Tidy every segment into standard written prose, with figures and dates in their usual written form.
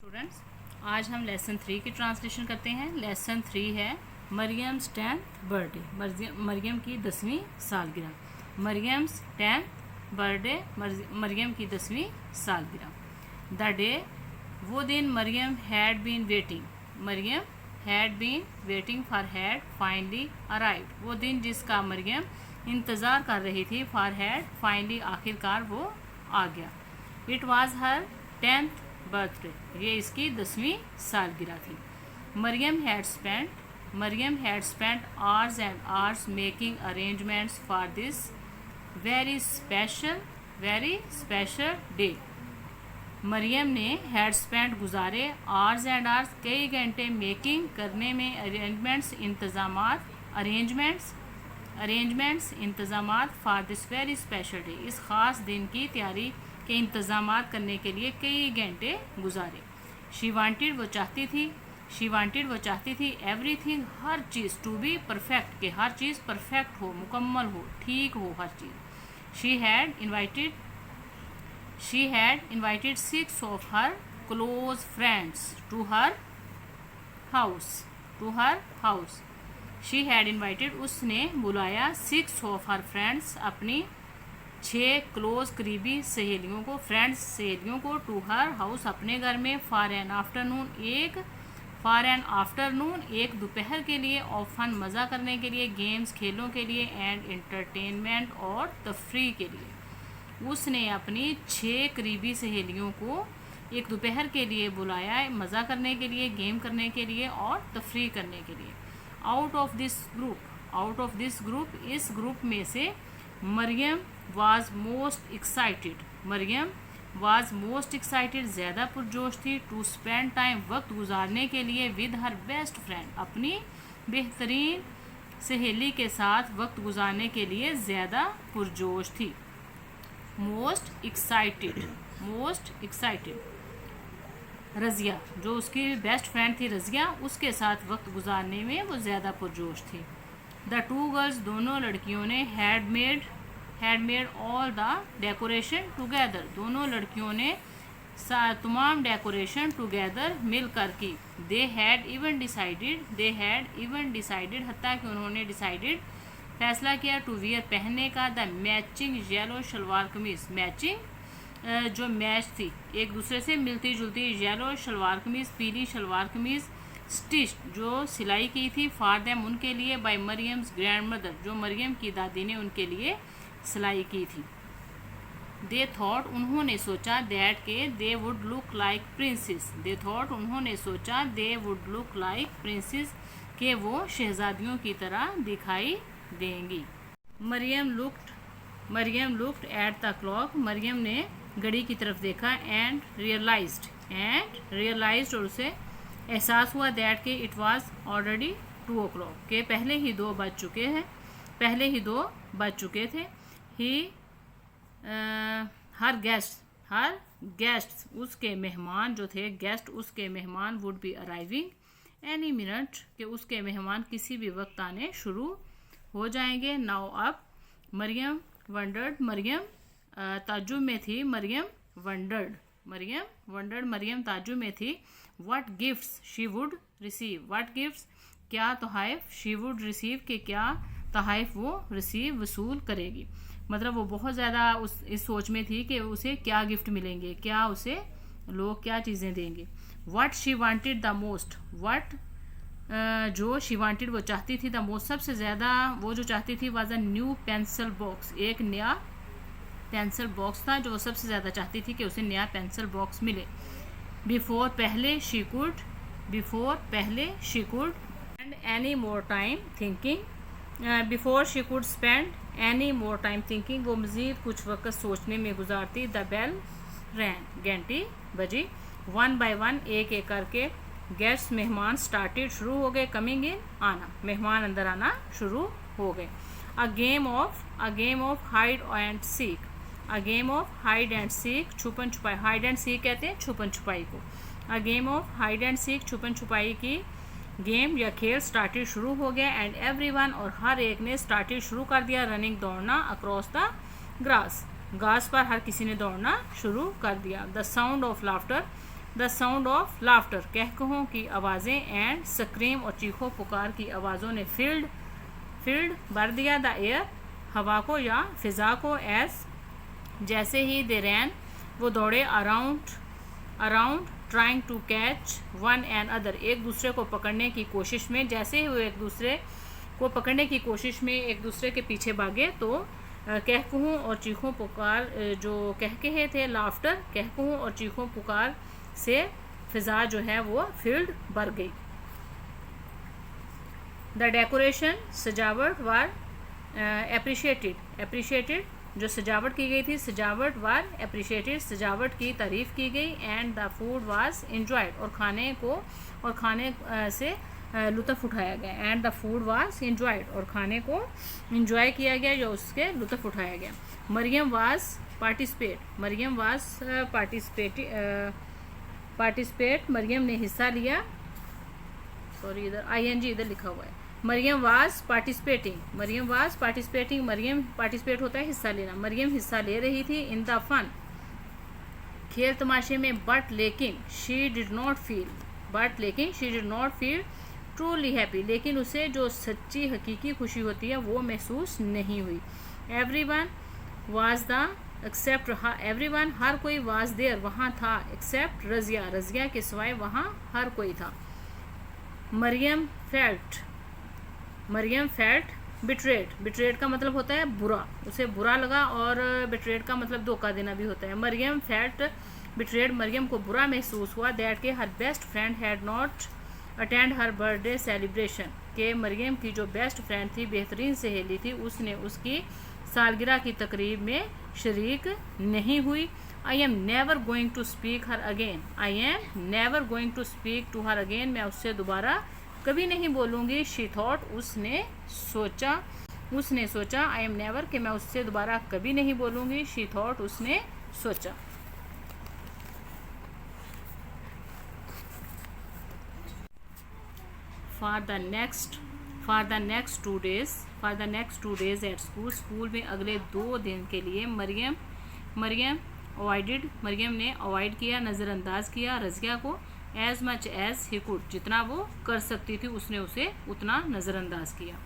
Students, आज हम lesson 3 की ट्रांसलेशन करते हैं। लेसन 3 है मरियम्स 10th बर्थडे, मरियम की 10वीं सालगिरह। मरियम्स 10th बर्थडे, मरियम की 10वीं सालगिरह। द डे, वो दिन Mariam had been waiting, Mariam had been waiting for had finally arrived, वो दिन जिसका मरियम इंतज़ार कर रही थी। फॉर हैड फाइनली आखिरकार वो आ गया। It was her 10th birthday, ये इसकी 10वीं सालगिरह थी। Mariam had spent hours and hours making arrangements for this very special day. Mariam ने हैड स्पेंट गुजारे, आवर्स एंड आवर्स कई घंटे, मेकिंग करने में, अरेंजमेंट्स इंतज़ामात for this very special day, इस ख़ास दिन की तैयारी के इंतज़ामात करने के लिए कई घंटे गुजारे। शी वांटेड, वो चाहती थी एवरीथिंग, हर चीज़, टू बी परफेक्ट, कि हर चीज़ परफेक्ट हो, मुकम्मल हो, ठीक हो हर चीज़। She had invited 6 of her close friends to her house. She had invited, उसने बुलाया 6 ऑफ हर फ्रेंड्स, अपनी 6 क्लोज करीबी सहेलियों को, टू हर हाउस, अपने घर में, फॉर एन आफ्टरनून, एक दोपहर के लिए, ऑफ फन, मज़ा करने के लिए, गेम्स, खेलों के लिए, एंड इंटरटेनमेंट, और तफरीह के लिए। उसने अपनी 6 करीबी सहेलियों को एक दोपहर के लिए बुलाया, मज़ा करने के लिए, गेम करने के लिए और तफरीह करने के लिए। आउट ऑफ दिस ग्रुप, इस ग्रुप में से, मरियम वाज मोस्ट एक्साइटेड, ज़्यादा पुरजोश थी, टू स्पेंड टाइम, वक्त गुजारने के लिए, विद हर बेस्ट फ्रेंड, अपनी बेहतरीन सहेली के साथ वक्त गुजारने के लिए ज़्यादा पुरजोश थी। मोस्ट एक्साइटेड, रज़िया, जो उसकी बेस्ट फ्रेंड थी रज़िया, उसके साथ वक्त गुजारने में वो ज़्यादा पुरजोश थी। द 2 गर्ल्स, दोनों लड़कियों ने, had made all the decoration together, दोनों लड़कियों ने तमाम डेकोरेशन टुगेदर मिलकर की। दे हैड इवन डिसाइडेड, हत्ता कि उन्होंने डिसाइडेड, फैसला किया, टू वियर, पहनने का, द मैचिंग येलो शलवार कमीज, मैचिंग जो मैच थी, एक दूसरे से मिलती जुलती, येलो शलवार कमीज, पीली शलवार कमीज, स्टिच, जो सिलाई की थी, फॉर देम, उनके लिए, बाय मरियम्स ग्रैंड मदर, जो मरियम की दादी ने उनके लिए सिलाई की थी। दे थॉट, उन्होंने सोचा, दैट के they would look like princess, उन्होंने सोचा, they would look like princess, के वो शहजादियों की तरह दिखाई देंगी। Mariam looked at the clock, Mariam ने घड़ी की तरफ देखा, एंड रियलाइज्ड, और उसे एहसास हुआ, दैट के इट वाज ऑलरेडी 2 o'clock, के पहले ही 2 बज चुके थे। हर गेस्ट, उसके मेहमान जो थे, उसके मेहमान, would be arriving any minute, के उसके मेहमान किसी भी वक्त आने शुरू हो जाएंगे। नाउ, अब, मरियम वंडर्ड, मरियम ताज्जुब में थी, मरियम ताज्जुब में थी। What gifts she would receive, क्या तोहफ़, शी वुड रिसीव, के क्या तोहफ़ वो वसूल करेगी। मतलब वो बहुत ज़्यादा इस सोच में थी कि उसे क्या गिफ्ट मिलेंगे, क्या उसे लोग क्या चीज़ें देंगे। What she wanted the most, जो शी वांटेड वो चाहती थी, द मोस्ट सबसे ज़्यादा वो जो चाहती थी, was a new pencil box, एक नया पेंसिल बॉक्स था जो वो सबसे ज़्यादा चाहती थी कि उसे नया पेंसिल बॉक्स मिले। बिफोर पहले she could and any more time thinking, before she could spend any more time thinking, वो मज़ीद कुछ वक्त सोचने में गुजारती। द बेल रैन, घंटी बजी। 1 by 1, एक एक करके, गेस्ट्स, मेहमान, स्टार्टेड, शुरू हो गए, कमिंग इन, आना, मेहमान अंदर आना शुरू हो गए। A game of hide and seek, छुपन छुपाई, हाइड एंड सीक कहते हैं छुपन छुपाई को। A game of hide and seek, छुपन छुपाई की गेम या खेल, स्टार्टेड, शुरू हो गया। एंड एवरीवन, और हर एक ने, स्टार्टेड, शुरू कर दिया, रनिंग, दौड़ना, अक्रॉस द घास पर हर किसी ने दौड़ना शुरू कर दिया। The sound of laughter, the sound of laughter, कहकहों की आवाज़ें, एंड स्क्रीम और चीखों पुकार की आवाज़ों ने फील्ड भर दिया द एयर, हवा को या फिज़ा को, एज जैसे ही दे रैन वो दौड़े, around trying to catch one and other, एक दूसरे को पकड़ने की कोशिश में, जैसे ही वो एक दूसरे को पकड़ने की कोशिश में एक दूसरे के पीछे भागे तो कहकहों और चीखों पुकार, जो कहकहे थे लाफ्टर, कहकहों और चीखों पुकार से फिजा जो है वो फील्ड भर गई। द डेकोरेशन, सजावट, वार एप्रिशिएटेड, जो सजावट की गई थी, सजावट वार एप्रिशिएटेड, सजावट की तारीफ की गई, and the food was enjoyed, और खाने से लुत्फ़ उठाया गया, and the food was enjoyed, और खाने को एंजॉय किया गया, जो उसके लुत्फ़ उठाया गया। मरियम वाज पार्टिसिपेट, मरियम ने हिस्सा लिया, सॉरी इधर ING इधर लिखा हुआ है, Mariam was participating, Mariam participate होता है हिस्सा लेना, मरियम हिस्सा ले रही थी इन द फन, खेल तमाशे में, बट लेकिन she did not feel truly happy, लेकिन उसे जो सच्ची हकीकी खुशी होती है वो महसूस नहीं हुई। एवरीवन, हर कोई वाज देयर, वहाँ था, एक्सेप्ट रजिया के सिवाय वहाँ हर कोई था। मरियम फेल्ट बिट्रेड का मतलब होता है बुरा, उसे बुरा लगा, और बिट्रेड का मतलब धोखा देना भी होता है। मरियम फेल्ट बिट्रेड, मरियम को बुरा महसूस हुआ, दैट के her best friend had not attend her birthday celebration, के मरियम की जो बेस्ट फ्रेंड थी, बेहतरीन सहेली थी, उसने उसकी सालगिरह की तकरीब में शरीक नहीं हुई। I am never going to speak to her again, मैं उससे दोबारा कभी नहीं बोलूँगी। शी थॉट, उसने सोचा, आई एम नेवर कि मैं उससे दोबारा कभी नहीं बोलूँगी, शी थॉट, उसने सोचा। For the next 2 days at school, school में अगले 2 दिन के लिए मरियम ने अवॉइड किया, नज़रअंदाज किया रज़िया को, as much as he could, जितना वो कर सकती थी उसने उसे उतना नज़रअंदाज किया।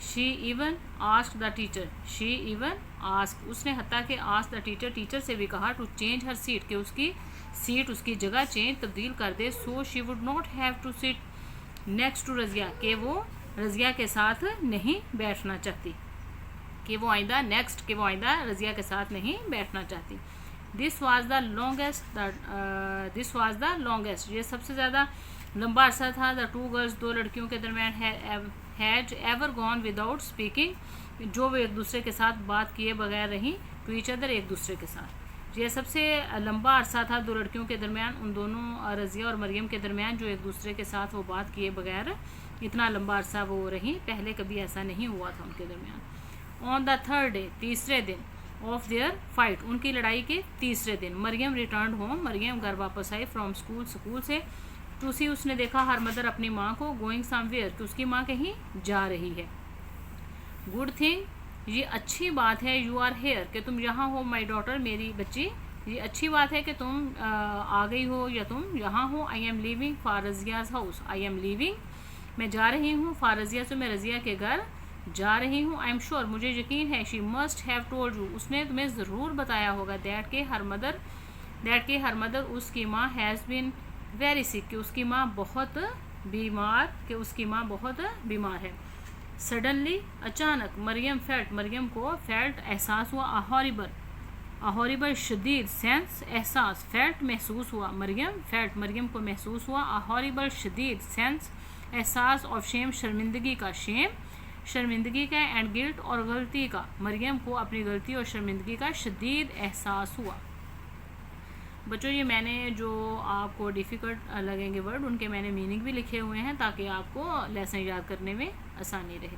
She even asked the teacher, उसने हत्ता के asked the teacher, टीचर से भी कहा to change her seat, कि उसकी सीट, उसकी जगह तब्दील कर दे, so she would not have to sit next to Razia, कि वो रज़िया के साथ नहीं बैठना चाहती, कि वो आइंदा रज़िया के साथ नहीं बैठना चाहती। दिस वाज द लॉन्गेस्ट, ये सबसे ज़्यादा लंबा अरसा था, द 2 गर्ल्स, 2 लड़कियों के दरमियान, had ever gone without speaking, जो वो एक दूसरे के साथ बात किए बगैर रहीं, टू ईच अदर, एक दूसरे के साथ। ये सबसे लंबा अरसा था 2 लड़कियों के दरमियान, उन दोनों रज़िया और मरियम के दरमियान, जो एक दूसरे के साथ वो बात किए बगैर इतना लंबा अरसा वो रही, पहले कभी ऐसा नहीं हुआ था उनके दरमियान। ऑन द 3rd डे, तीसरे दिन, ऑफ देयर फाइट, उनकी लड़ाई के तीसरे दिन, मरियम रिटर्न होम, मरियम घर वापस आई, फ्रॉम स्कूल से, टू सी, उसने देखा हर मदर, अपनी माँ को, गोइंग समवेयर, कि उसकी माँ कहीं जा रही है। गुड थिंग, ये अच्छी बात है, यू आर हेयर, कि तुम यहाँ हो, माई डॉटर, मेरी बच्ची, ये अच्छी बात है कि तुम आ गई हो या तुम यहाँ हो। I am leaving for Razia's house, मैं जा रही हूँ, फॉर रज़िया से, मैं रज़िया के घर जा रही हूँ। आई एम श्योर, मुझे यकीन है, she must have told you, उसने तुम्हें ज़रूर बताया होगा, दैट के हर मदर, उसकी माँ, हैज़ बीन वेरी सिक, कि उसकी माँ बहुत बीमार है। सडनली, अचानक, मरियम को फेल्ट, एहसास हुआ, अहॉरिबल शदीद, सेंस, एहसास, फेल्ट, महसूस हुआ, मरियम को महसूस हुआ, अहॉरिबल शदीद, सेंस, एहसास, ऑफ शेम, शर्मिंदगी का, एंड गिल्ट, और गलती का, मरियम को अपनी गलती और शर्मिंदगी का शदीद एहसास हुआ। बच्चों, ये मैंने जो आपको डिफ़िकल्ट लगेंगे वर्ड, उनके मैंने मीनिंग भी लिखे हुए हैं, ताकि आपको लेसन याद करने में आसानी रहे।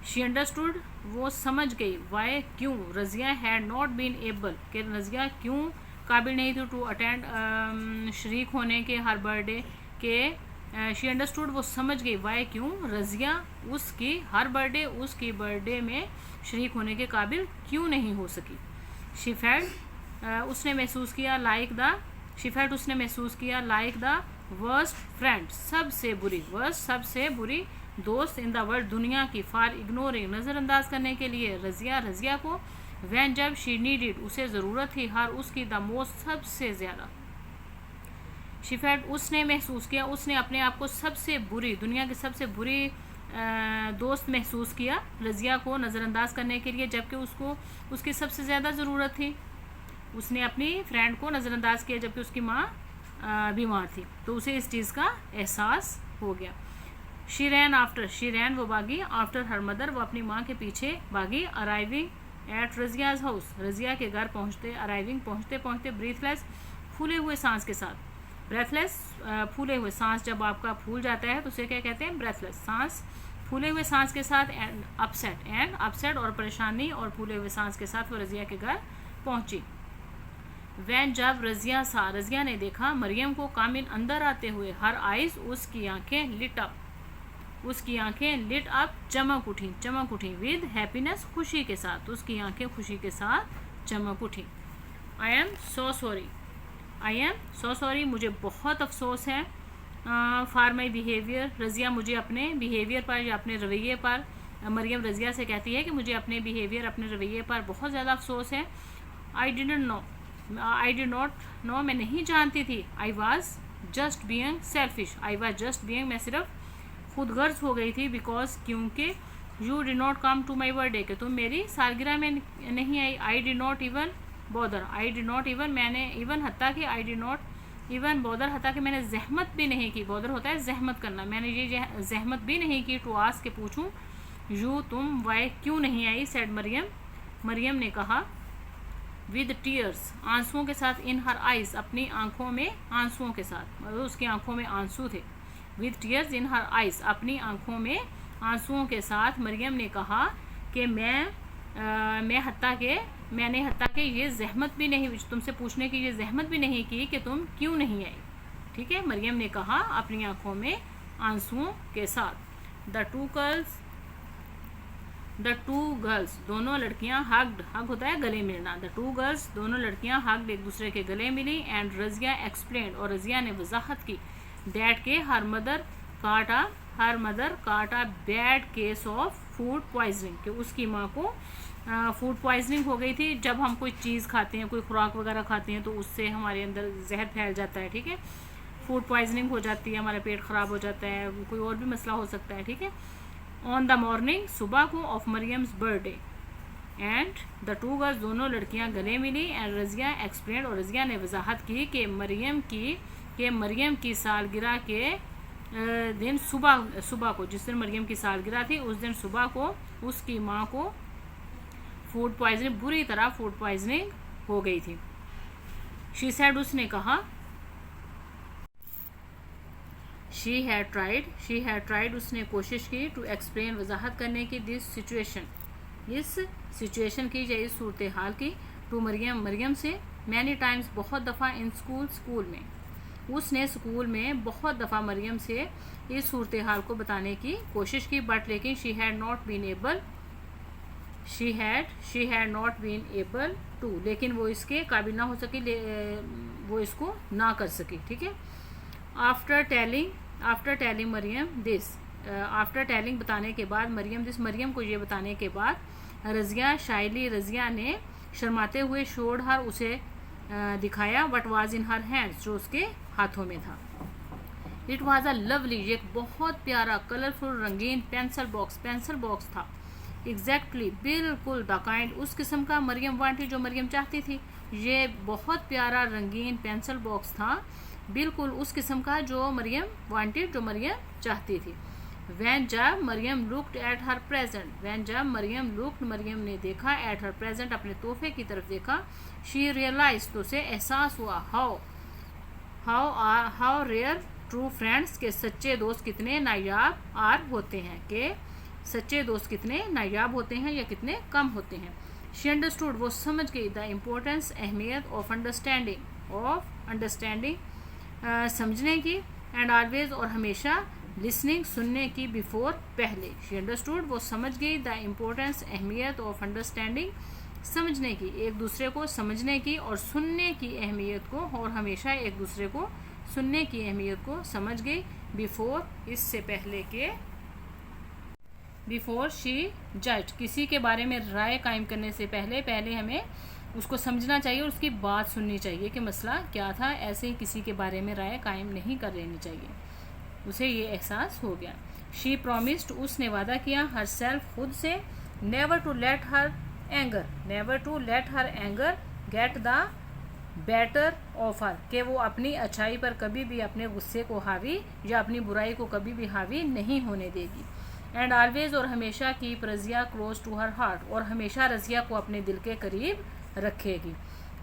शी अंडरस्टूड, वो समझ गई, वाई, क्यों, Razia had not been able, कि रज़िया क्यों काबिल नहीं थी, टू अटेंड, शरीक होने के, हर बर्थडे के। शी अंडरस्टूड, वो समझ गई, वाई, क्यों, रज़िया उसकी हर बर्थडे, उसकी बर्थडे में शरीक होने के काबिल क्यों नहीं हो सकी। शी फेल्ट, उसने महसूस किया, लाइक द शी फेल्ट उसने महसूस किया, लाइक द वर्स्ट फ्रेंड सबसे बुरी, वर्स्ट सबसे बुरी दोस्त इन द वर्ल्ड दुनिया की, फॉर इग्नोरिंग नज़रअंदाज करने के लिए रजिया को, वैन जब शी नीडेड उसे ज़रूरत थी, हर उसकी द मोस्ट सबसे ज़्यादा। शी फेल्ट उसने महसूस किया, उसने अपने आप को सबसे बुरी, दुनिया की सबसे बुरी दोस्त महसूस किया रजिया को नज़रअंदाज करने के लिए, जबकि उसको उसकी सबसे ज़्यादा ज़रूरत थी। उसने अपनी फ्रेंड को नज़रअंदाज किया जबकि उसकी माँ बीमार थी, तो उसे इस चीज़ का एहसास हो गया। शी रैन वो भागी, आफ्टर हर मदर वो अपनी माँ के पीछे भागी, arriving at Razia's house Razia के घर पहुँचते, अराइविंग पहुँचते पहुँचते ब्रीथलेस फूले हुए सांस के साथ, ब्रेथलेस फूले हुए सांस जब आपका फूल जाता है तो उसे क्या कहते हैं, ब्रेथलेस सांस, फूले हुए सांस के साथ, एंड अपसेट और परेशानी और फूले हुए सांस के साथ वो रजिया के घर पहुंची। वैन जब रजिया ने देखा मरियम को कामिन अंदर आते हुए, हर आइज उसकी आंखें लिट अप चमक उठी विद हैप्पीनेस खुशी के साथ, उसकी आंखें खुशी के साथ चमक उठी। आई एम सो सॉरी मुझे बहुत अफसोस है, फॉर माई बिहेवियर रजिया मुझे अपने बिहेवियर पर या अपने रवैये पर, मरियम रजिया से कहती है कि मुझे अपने बिहेवियर अपने रवैये पर बहुत ज़्यादा अफसोस है। आई डिड नॉट नो मैं नहीं जानती थी, I was just being selfish मैं सिर्फ खुदगर्ज हो गई थी, बिकॉज क्योंकि you did not come to my birthday कि तुम मेरी सालगिरह में नहीं आई। आई डिड नॉट इवन मैंने इवन हत्ता कि I did not even bother हत्ता कि मैंने जहमत भी नहीं की, बॉदर होता है जहमत करना, मैंने ये जहमत भी नहीं की टू आस्क के पूछूं, यू तुम वाई क्यों नहीं आई, सेड मरियम ने कहा, विद टीयर्स आंसुओं के साथ, इन हर आइज अपनी आंखों में आंसुओं के साथ, मतलब उसकी आंखों में आंसू थे, with tears in her eyes अपनी आंखों में आंसुओं के साथ मरियम ने कहा कि मैंने हत्ता के ये जहमत भी नहीं, तुमसे पूछने की ये जहमत भी नहीं की कि तुम क्यों नहीं आई। ठीक है, मरियम ने कहा अपनी आंखों में आंसुओं के साथ। द टू गर्ल्स दोनों लड़कियां हग होता है गले मिलना, द टू गर्ल्स दोनों लड़कियां हग्ड एक दूसरे के गले मिली, एंड रजिया एक्सप्लेन्ड और रजिया ने वजाहत की, दैट के हर मदर काटा bad case of food poisoning कि उसकी माँ को फूड पॉइजनिंग हो गई थी। जब हम कोई चीज़ खाते हैं, कोई खुराक वगैरह खाते हैं तो उससे हमारे अंदर जहर फैल जाता है। ठीक है, फूड पॉइजनिंग हो जाती है, हमारा पेट ख़राब हो जाता है, कोई और भी मसला हो सकता है। ठीक है, ऑन द मॉर्निंग सुबह को of Mariam's birthday, and the two girls दोनों लड़कियां गले मिली, एंड रजिया एक्सप्लेन्ड और रजिया ने वजाहत की कि मरियम की सालगिरह के दिन सुबह को, जिस दिन मरियम की सालगिरह थी उस दिन सुबह को उसकी माँ को बुरी तरह फूड पॉइजनिंग हो गई थी। शी सेड उसने कहा, शी हैड ट्राइड उसने कोशिश की, टू एक्सप्लेन वजाहत करने की, इस सिचुएशन की या इस सूरत हाल की, टू मरियम से, मैनी टाइम्स बहुत दफ़ा, इन स्कूल में उसने स्कूल में बहुत दफ़ा मरियम से इस सूरत हाल को बताने की कोशिश की, बट लेकिन she had not been able to लेकिन वो इसके काबिल ना हो सकी, वो इसको ना कर सकी। ठीक है, after telling Mariam this, after telling बताने के बाद, मरियम को ये बताने के बाद, रजिया ने शर्माते हुए शोड हर उसे दिखाया, what was in her hands जो उसके हाथों में था। इट वाज अ लवली, एक बहुत प्यारा कलरफुल रंगीन पेंसिल बॉक्स था, एग्जैक्टली बिल्कुल द काइंड उस किस्म का मरियम वांटेड जो मरियम चाहती थी। ये बहुत प्यारा रंगीन पेंसिल बॉक्स था, बिल्कुल उस किस्म का जो मरियम वांटेड, जो मरियम चाहती थी। वैन जब Mariam looked at her present, Mariam ने देखा, एट हर प्रेजेंट अपने तोहफे की तरफ देखा, शी रियलाइज तो उसे एहसास हुआ, हाउ रेयर ट्रू फ्रेंड्स के सच्चे दोस्त कितने नायाब होते हैं, के सच्चे दोस्त कितने नायाब होते हैं या कितने कम होते हैं। शी अंडरस्टूड वो समझ गई, द इम्पोर्टेंस अहमियत ऑफ अंडरस्टैंडिंग समझने की, एंड ऑलवेज और हमेशा लिसनिंग सुनने की, बिफोर पहले। शी अंडरस्टूड वो समझ गई, द इम्पोर्टेंस अहमियत ऑफ अंडरस्टैंडिंग समझने की, एक दूसरे को समझने की और सुनने की अहमियत को, और हमेशा एक दूसरे को सुनने की अहमियत को समझ गई। बिफोर, इससे पहले के, बिफोर शी जज, किसी के बारे में राय कायम करने से पहले पहले हमें उसको समझना चाहिए और उसकी बात सुननी चाहिए कि मसला क्या था। ऐसे ही किसी के बारे में राय कायम नहीं कर लेनी चाहिए। उसे ये एहसास हो गया। शी प्रोमिस्ड, उसने वादा किया, हर सेल्फ, खुद से, never to let her anger, never to let her anger get the better of her, कि वो अपनी अच्छाई पर कभी भी अपने गुस्से को हावी या अपनी बुराई को कभी भी हावी नहीं होने देगी। एंड ऑलवेज, और हमेशा keep Razia close to her heart, और हमेशा रजिया को अपने दिल के करीब रखेगी।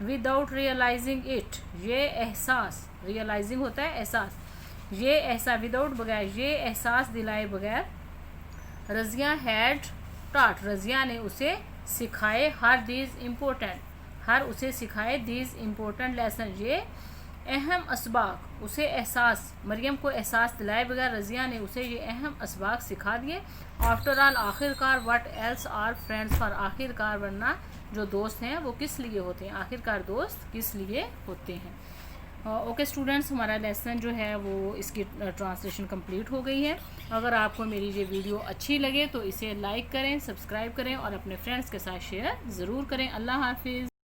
विदाउट रियलाइजिंग इट, ये एहसास, रियलाइजिंग होता है एहसास, ये एहसास, विदाउट, बगैर, ये एहसास दिलाए बगैर, रजिया हैड टॉट, रजिया ने उसे सिखाए, हर दीज इम्पोर्टेंट, हर उसे सिखाए दीज इम्पोर्टेंट लेसन, ये अहम असबाक, उसे एहसास, मरियम को एहसास दिलाए बगैर रजिया ने उसे ये अहम असबाक सिखा दिए। आफ्टर ऑल, आखिरकार, what else are friends for, आखिरकार, वरना जो दोस्त हैं वो किस लिए होते हैं, आखिरकार दोस्त किस लिए होते हैं। ओके स्टूडेंट्स, हमारा लेसन जो है वो इसकी ट्रांसलेशन कंप्लीट हो गई है। अगर आपको मेरी ये वीडियो अच्छी लगे तो इसे लाइक करें, सब्सक्राइब करें और अपने फ्रेंड्स के साथ शेयर ज़रूर करें। अल्लाह हाफिज़।